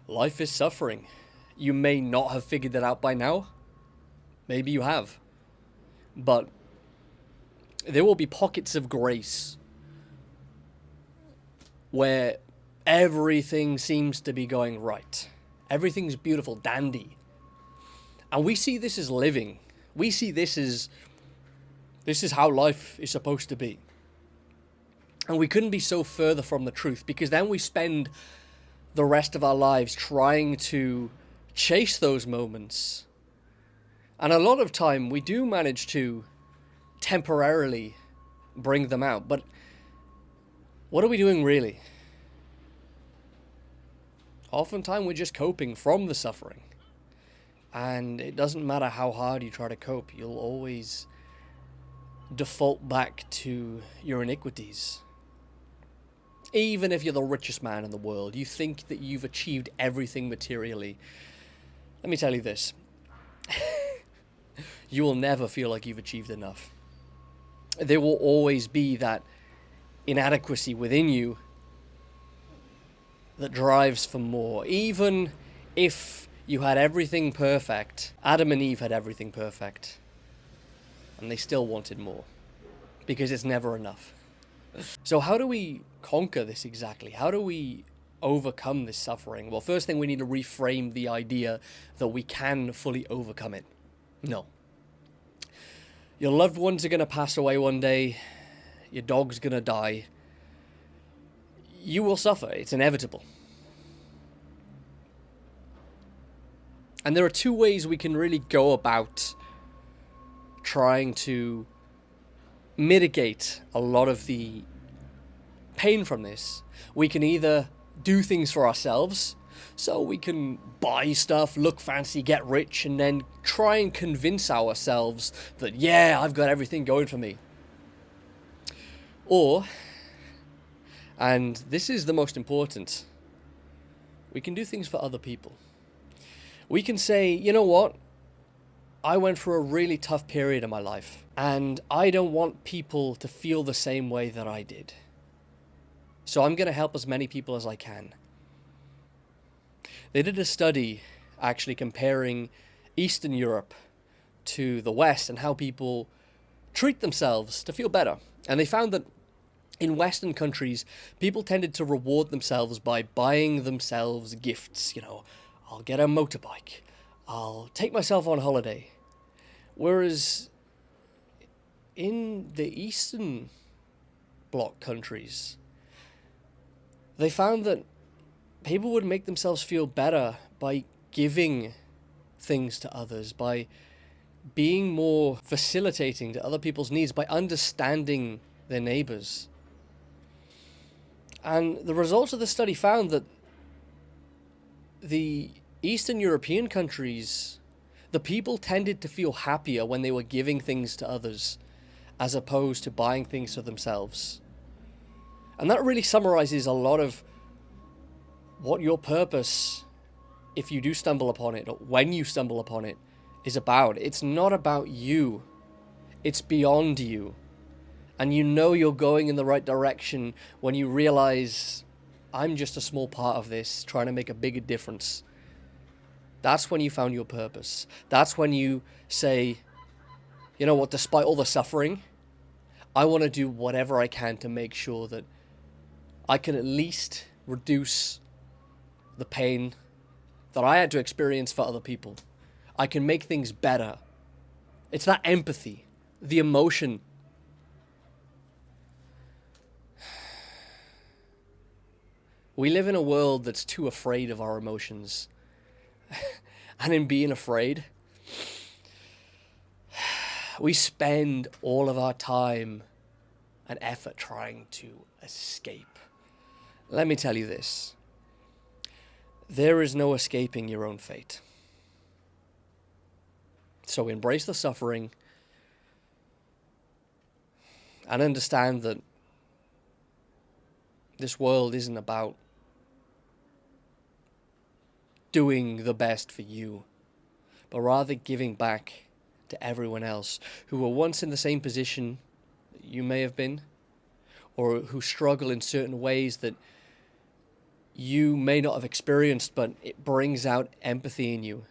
Life is suffering. You may not have figured that out by now. Maybe you have. But there will be pockets of grace where everything seems to be going right. Everything's beautiful, dandy. And we see this as living. We see this is how life is supposed to be. And we couldn't be so further from the truth, because then we spend the rest of our lives trying to chase those moments. And a lot of time we do manage to temporarily bring them out. But what are we doing really? Oftentimes we're just coping from the suffering. And it doesn't matter how hard you try to cope, you'll always default back to your iniquities. Even if you're the richest man in the world, you think that you've achieved everything materially. Let me tell you this. You will never feel like you've achieved enough. There will always be that inadequacy within you that drives for more. Even if you had everything perfect, Adam and Eve had everything perfect, and they still wanted more, because it's never enough. So how do we conquer this exactly? How do we overcome this suffering? Well, first thing, we need to reframe the idea that we can fully overcome it. No. Your loved ones are going to pass away one day. Your dog's going to die. You will suffer. It's inevitable. And there are two ways we can really go about trying to mitigate a lot of the pain from this. We can either do things for ourselves, so we can buy stuff, look fancy, get rich, and then try and convince ourselves that, yeah, I've got everything going for me. Or, and this is the most important, we can do things for other people. We can say, you know what? I went through a really tough period in my life, and I don't want people to feel the same way that I did. So I'm going to help as many people as I can. They did a study actually comparing Eastern Europe to the West and how people treat themselves to feel better. And they found that in Western countries, people tended to reward themselves by buying themselves gifts. You know, I'll get a motorbike. I'll take myself on holiday. Whereas in the Eastern Bloc countries, they found that people would make themselves feel better by giving things to others, by being more facilitating to other people's needs, by understanding their neighbors. And the results of the study found that the Eastern European countries, the people tended to feel happier when they were giving things to others as opposed to buying things for themselves. And that really summarizes a lot of what your purpose, if you do stumble upon it, or when you stumble upon it, is about. It's not about you. It's beyond you. And you know you're going in the right direction when you realize, I'm just a small part of this, trying to make a bigger difference. That's when you found your purpose. That's when you say, you know what, despite all the suffering, I want to do whatever I can to make sure that I can at least reduce the pain that I had to experience for other people. I can make things better. It's that empathy, the emotion. We live in a world that's too afraid of our emotions. And in being afraid, we spend all of our time and effort trying to escape. Let me tell you this. There is no escaping your own fate. So embrace the suffering and understand that this world isn't about doing the best for you, but rather giving back to everyone else who were once in the same position that you may have been, or who struggle in certain ways that you may not have experienced, but it brings out empathy in you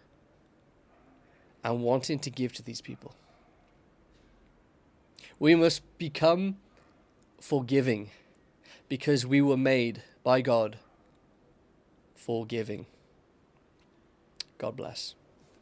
and wanting to give to these people. We must become forgiving because we were made by God for giving. God bless.